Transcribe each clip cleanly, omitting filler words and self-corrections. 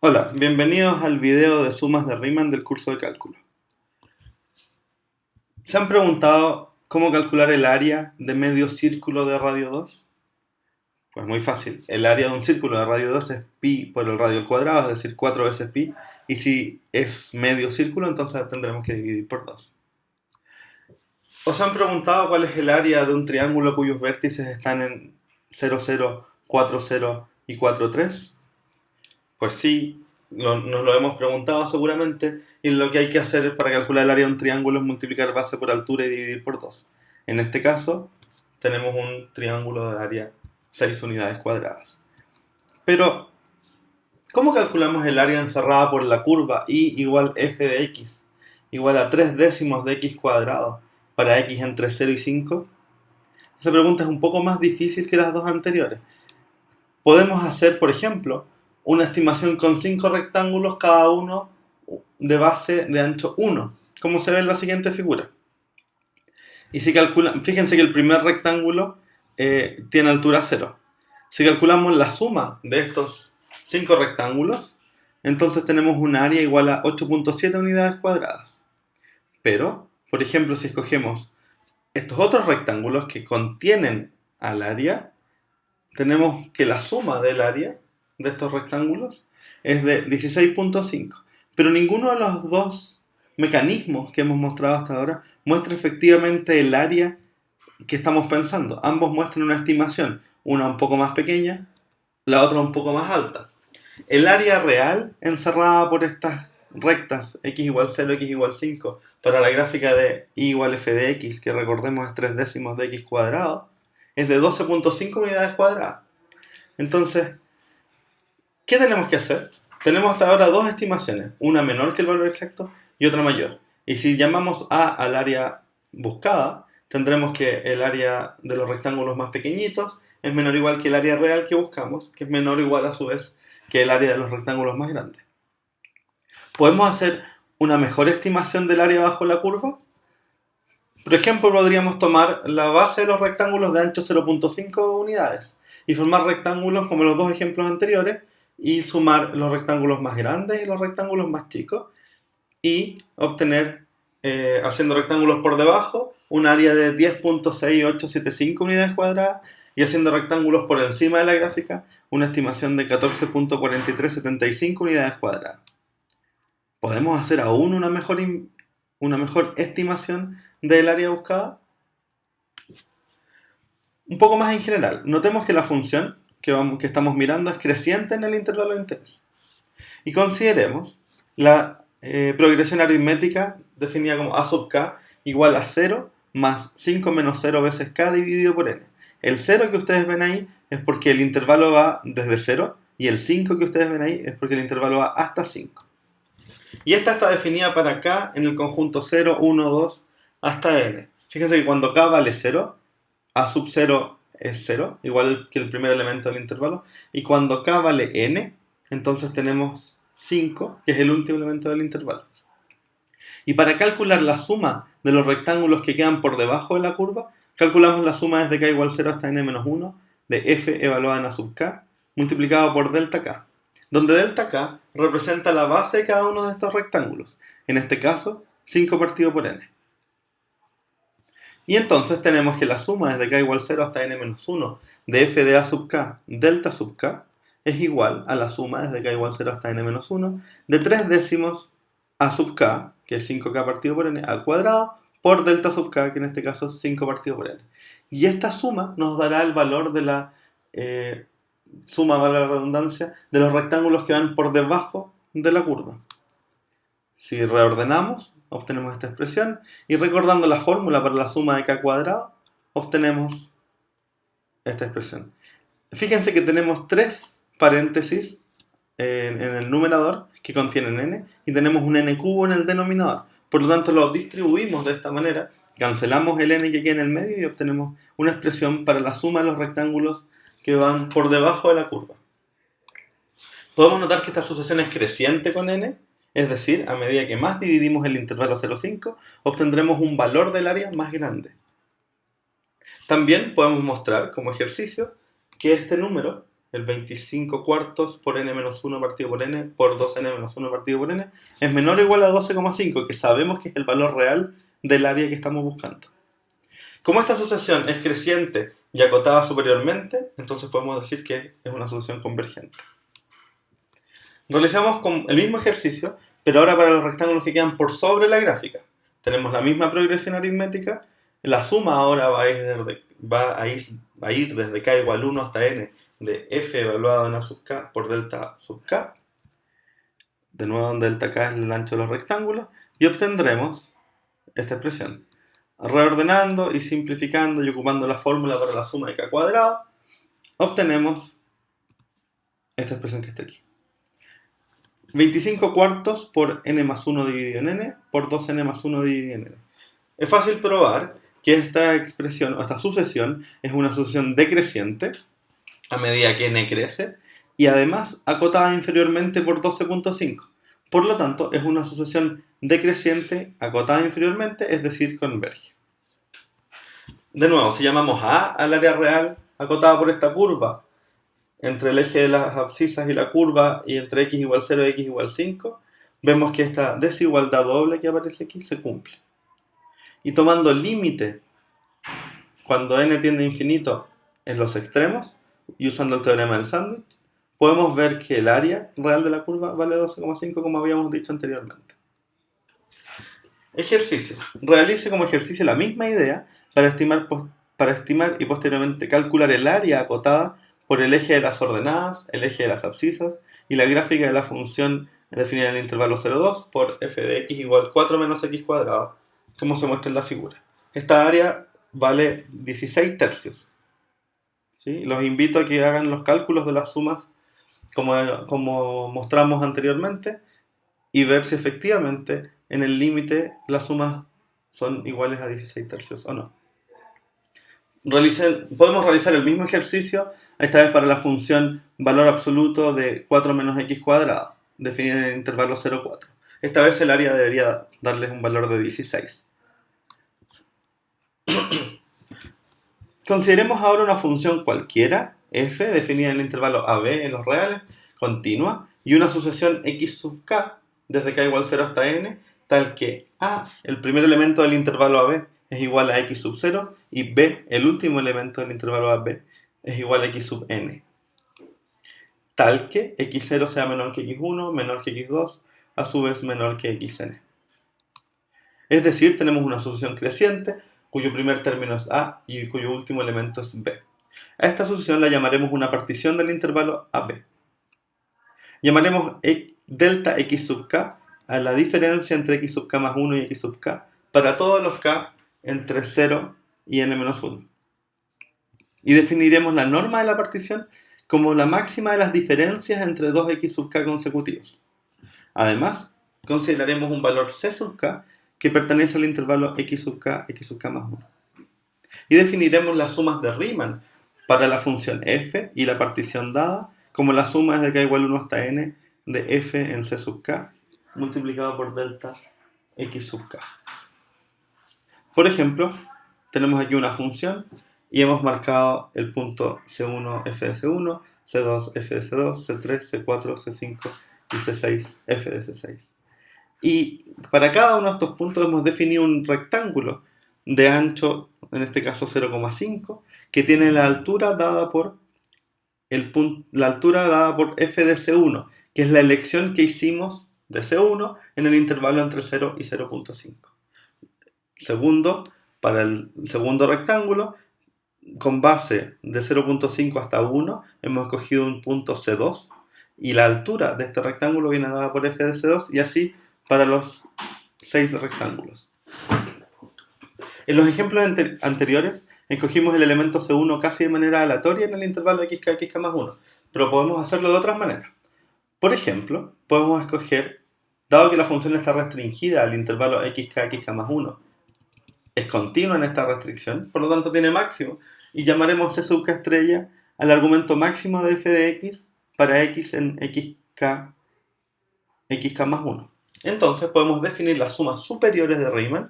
Hola, bienvenidos al video de sumas de Riemann del curso de cálculo. ¿Se han preguntado cómo calcular el área de medio círculo de radio 2? Pues muy fácil. El área de un círculo de radio 2 es pi por el radio al cuadrado, es decir, 4 veces pi. Y si es medio círculo, entonces tendremos que dividir por 2. ¿Os han preguntado cuál es el área de un triángulo cuyos vértices están en 0, 0, 4, 0 y 4, 3? Pues sí, nos lo hemos preguntado seguramente, y lo que hay que hacer para calcular el área de un triángulo es multiplicar base por altura y dividir por 2. En este caso, tenemos un triángulo de área 6 unidades cuadradas. Pero, ¿cómo calculamos el área encerrada por la curva y igual f de x igual a 3 décimos de x cuadrado para x entre 0 y 5? Esa pregunta es un poco más difícil que las dos anteriores. Podemos hacer, por ejemplo, una estimación con 5 rectángulos, cada uno de base de ancho 1, como se ve en la siguiente figura. Y si calculan, fíjense que el primer rectángulo tiene altura 0. Si calculamos la suma de estos 5 rectángulos, entonces tenemos un área igual a 8.7 unidades cuadradas. Pero, por ejemplo, si escogemos estos otros rectángulos que contienen al área, tenemos que la suma del área de estos rectángulos es de 16.5. Pero ninguno de los dos mecanismos que hemos mostrado hasta ahora muestra efectivamente el área que estamos pensando. Ambos muestran una estimación, una un poco más pequeña, la otra un poco más alta. El área real encerrada por estas rectas x igual 0, x igual 5 para la gráfica de y igual f de x, que recordemos es 3 décimos de x cuadrado, es de 12.5 unidades cuadradas. Entonces, ¿qué tenemos que hacer? Tenemos hasta ahora dos estimaciones, una menor que el valor exacto y otra mayor. Y si llamamos A al área buscada, tendremos que el área de los rectángulos más pequeñitos es menor o igual que el área real que buscamos, que es menor o igual a su vez que el área de los rectángulos más grandes. ¿Podemos hacer una mejor estimación del área bajo la curva? Por ejemplo, podríamos tomar la base de los rectángulos de ancho 0.5 unidades y formar rectángulos como los dos ejemplos anteriores y sumar los rectángulos más grandes y los rectángulos más chicos y obtener, haciendo rectángulos por debajo, un área de 10.6875 unidades cuadradas y haciendo rectángulos por encima de la gráfica, una estimación de 14.4375 unidades cuadradas. ¿Podemos hacer aún una mejor estimación del área buscada? Un poco más en general, notemos que la función que estamos mirando es creciente en el intervalo de interés. Y consideremos la progresión aritmética definida como a sub k igual a 0 más 5 menos 0 veces k dividido por n. El 0 que ustedes ven ahí es porque el intervalo va desde 0 y el 5 que ustedes ven ahí es porque el intervalo va hasta 5. Y esta está definida para k en el conjunto 0, 1, 2 hasta n. Fíjense que cuando k vale 0, a sub 0 es 0, igual que el primer elemento del intervalo. Y cuando k vale n, entonces tenemos 5, que es el último elemento del intervalo. Y para calcular la suma de los rectángulos que quedan por debajo de la curva, calculamos la suma desde k igual 0 hasta n-1 de f evaluada en a sub k multiplicado por delta k, donde delta k representa la base de cada uno de estos rectángulos, en este caso 5 partido por n. Y entonces tenemos que la suma desde k igual 0 hasta n-1 de f de a sub k delta sub k es igual a la suma desde k igual 0 hasta n-1 de 3 décimos a sub k, que es 5k partido por n, al cuadrado, por delta sub k, que en este caso es 5 partido por n. Y esta suma nos dará el valor de la suma, vale la redundancia, de los rectángulos que van por debajo de la curva. Si reordenamos, obtenemos esta expresión, y recordando la fórmula para la suma de k cuadrado, obtenemos esta expresión. Fíjense que tenemos tres paréntesis en el numerador que contienen n, y tenemos un n cubo en el denominador. Por lo tanto, lo distribuimos de esta manera, cancelamos el n que queda en el medio y obtenemos una expresión para la suma de los rectángulos que van por debajo de la curva. Podemos notar que esta sucesión es creciente con n, es decir, a medida que más dividimos el intervalo 0,5, obtendremos un valor del área más grande. También podemos mostrar como ejercicio que este número el 25 cuartos por n menos 1 partido por n por 2n menos 1 partido por n es menor o igual a 12,5, que sabemos que es el valor real del área que estamos buscando. Como esta sucesión es creciente y acotada superiormente, entonces podemos decir que es una sucesión convergente. Realizamos el mismo ejercicio, pero ahora para los rectángulos que quedan por sobre la gráfica. Tenemos la misma progresión aritmética, la suma ahora va a ir desde k igual 1 hasta n de f evaluado en a sub k por delta sub k, de nuevo donde delta k es el ancho de los rectángulos, y obtendremos esta expresión. Reordenando y simplificando y ocupando la fórmula para la suma de k cuadrado, obtenemos esta expresión que está aquí. 25 cuartos por n más 1 dividido en n por 2n más 1 dividido en n. Es fácil probar que esta expresión o esta sucesión es una sucesión decreciente a medida que n crece y además acotada inferiormente por 12,5. Por lo tanto, es una sucesión decreciente acotada inferiormente, es decir, converge. De nuevo, si llamamos A al área real acotada por esta curva entre el eje de las abscisas y la curva y entre x igual 0 y x igual 5, vemos que esta desigualdad doble que aparece aquí se cumple. Y tomando el límite cuando n tiende a infinito en los extremos y usando el teorema del sándwich, podemos ver que el área real de la curva vale 12,5 como habíamos dicho anteriormente. Ejercicio. Realice como ejercicio la misma idea para estimar y posteriormente calcular el área acotada por el eje de las ordenadas, el eje de las abscisas y la gráfica de la función definida en el intervalo 0,2 por f de x igual 4 menos x cuadrado, como se muestra en la figura. Esta área vale 16 tercios. ¿Sí? Los invito a que hagan los cálculos de las sumas como mostramos anteriormente y ver si efectivamente en el límite las sumas son iguales a 16 tercios o no. Podemos realizar el mismo ejercicio, esta vez para la función valor absoluto de 4 menos x cuadrado, definida en el intervalo 0,4. Esta vez el área debería darles un valor de 16. Consideremos ahora una función cualquiera, f, definida en el intervalo AB en los reales, continua, y una sucesión x sub k, desde k igual 0 hasta n, tal que a, el primer elemento del intervalo AB, es igual a x sub 0, y b, el último elemento del intervalo AB, es igual a x sub n. Tal que x0 sea menor que x1, menor que x2, a su vez menor que xn. Es decir, tenemos una sucesión creciente, cuyo primer término es a y cuyo último elemento es b. A esta sucesión la llamaremos una partición del intervalo AB. Llamaremos delta x sub k a la diferencia entre x sub k más 1 y x sub k para todos los k entre 0 y n menos 1. Y definiremos la norma de la partición como la máxima de las diferencias entre dos x sub k consecutivos. Además, consideraremos un valor c sub k que pertenece al intervalo x sub k más 1. Y definiremos las sumas de Riemann para la función f y la partición dada como la suma desde k igual 1 hasta n de f en c sub k multiplicado por delta x sub k. Por ejemplo, tenemos aquí una función y hemos marcado el punto C1 f de C1, C2 f de C2, C3, C4, C5 y C6 f de C6. Y para cada uno de estos puntos hemos definido un rectángulo de ancho, en este caso 0,5, que tiene la altura dada por f de C1, que es la elección que hicimos de C1 en el intervalo entre 0 y 0,5. Segundo, para el segundo rectángulo, con base de 0,5 hasta 1, hemos escogido un punto C2, y la altura de este rectángulo viene dada por f de C2, y así para los 6 rectángulos. En los ejemplos anteriores, escogimos el elemento C1 casi de manera aleatoria en el intervalo xk más 1, pero podemos hacerlo de otras maneras. Por ejemplo, podemos escoger, dado que la función está restringida al intervalo xk más 1, es continua en esta restricción, por lo tanto tiene máximo, y llamaremos c sub k estrella al argumento máximo de f de x para x en xk más 1. Entonces podemos definir las sumas superiores de Riemann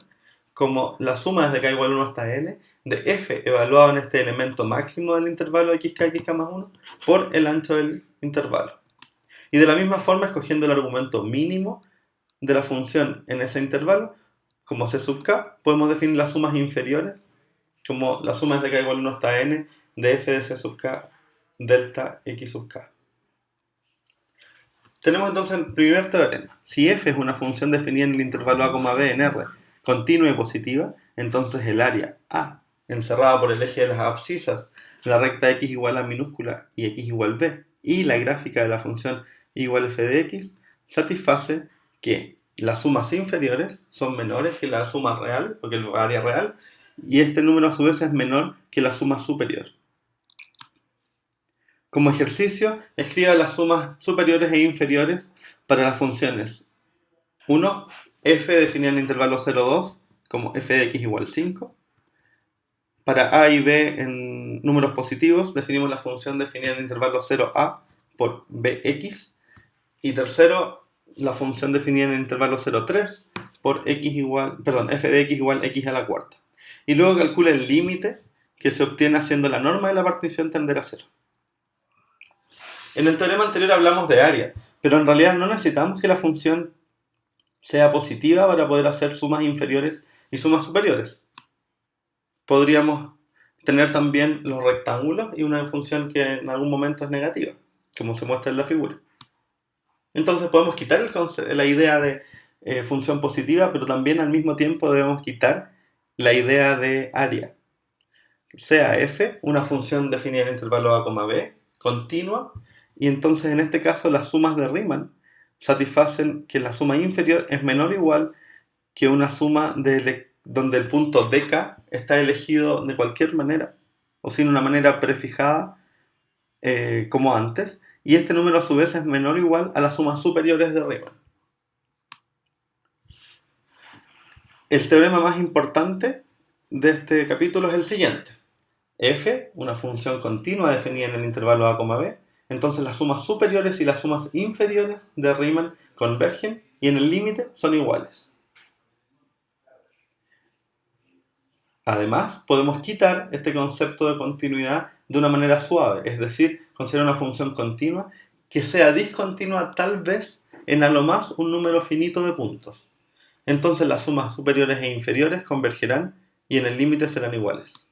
como la suma desde k igual a 1 hasta n de f evaluado en este elemento máximo del intervalo xk más 1 por el ancho del intervalo. Y de la misma forma, escogiendo el argumento mínimo de la función en ese intervalo, como c sub k, podemos definir las sumas inferiores como la suma desde k igual a 1 hasta n de f de c sub k delta x sub k. Tenemos entonces el primer teorema. Si f es una función definida en el intervalo a, b en R, continua y positiva, entonces el área A, encerrada por el eje de las abscisas, la recta x igual a minúscula y x igual b, y la gráfica de la función igual f de x, satisface que las sumas inferiores son menores que la suma real, o que el área real, y este número a su vez es menor que la suma superior. Como ejercicio, escriba las sumas superiores e inferiores para las funciones 1, f definida en el intervalo 0,2 como f de x igual 5. Para a y b en números positivos definimos la función definida en el intervalo 0a por bx. Y tercero, la función definida en el intervalo 0,3 por f de x igual x a la cuarta. Y luego calcula el límite que se obtiene haciendo la norma de la partición tender a 0. En el teorema anterior hablamos de área, pero en realidad no necesitamos que la función sea positiva para poder hacer sumas inferiores y sumas superiores. Podríamos tener también los rectángulos y una función que en algún momento es negativa, como se muestra en la figura. Entonces podemos quitar la idea de función positiva, pero también al mismo tiempo debemos quitar la idea de área. Sea f una función definida en el intervalo a, b, continua, y entonces en este caso las sumas de Riemann satisfacen que la suma inferior es menor o igual que una suma donde el punto dk está elegido de cualquier manera, o sin una manera prefijada como antes, y este número a su vez es menor o igual a las sumas superiores de Riemann. El teorema más importante de este capítulo es el siguiente. F, una función continua definida en el intervalo a, b, entonces las sumas superiores y las sumas inferiores de Riemann convergen y en el límite son iguales. Además, podemos quitar este concepto de continuidad de una manera suave, es decir, considerar una función continua que sea discontinua tal vez en a lo más un número finito de puntos. Entonces las sumas superiores e inferiores convergerán y en el límite serán iguales.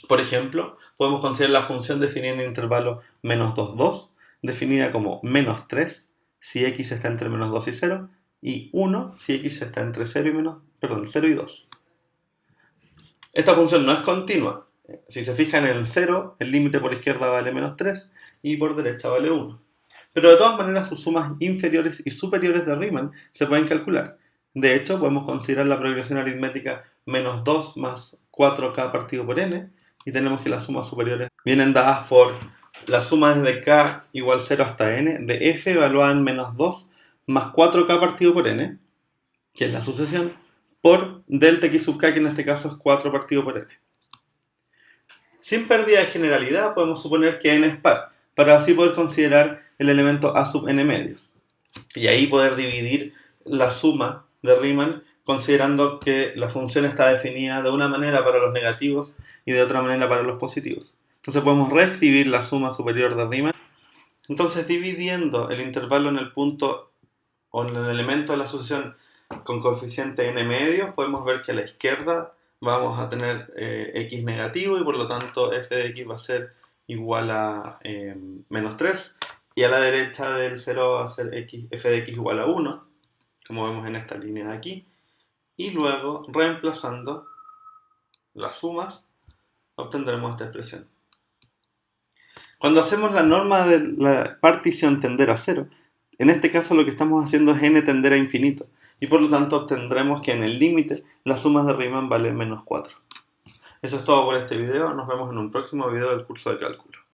Por ejemplo, podemos considerar la función definida en el intervalo menos 2, 2, definida como menos 3 si x está entre menos 2 y 0, y 1 si x está entre 0 y 2. Esta función no es continua. Si se fijan en el 0, el límite por izquierda vale menos 3 y por derecha vale 1. Pero de todas maneras sus sumas inferiores y superiores de Riemann se pueden calcular. De hecho, podemos considerar la progresión aritmética menos 2 más 4k partido por n, y tenemos que las sumas superiores vienen dadas por la suma desde k igual 0 hasta n de f evaluada en menos 2 más 4k partido por n, que es la sucesión, por delta x sub k, que en este caso es 4 partido por n. Sin pérdida de generalidad, podemos suponer que n es par, para así poder considerar el elemento a sub n medios. Y ahí poder dividir la suma de Riemann considerando que la función está definida de una manera para los negativos y de otra manera para los positivos. Entonces podemos reescribir la suma superior de Riemann. Entonces, dividiendo el intervalo en el punto o en el elemento de la sucesión con coeficiente n medios, podemos ver que a la izquierda vamos a tener x negativo y por lo tanto f de x va a ser igual a menos 3, y a la derecha del 0 va a ser f de x igual a 1, como vemos en esta línea de aquí, y luego reemplazando las sumas obtendremos esta expresión. Cuando hacemos la norma de la partición tender a 0, en este caso lo que estamos haciendo es n tender a infinito, y por lo tanto obtendremos que en el límite las sumas de Riemann valen menos 4. Eso es todo por este video, nos vemos en un próximo video del curso de cálculo.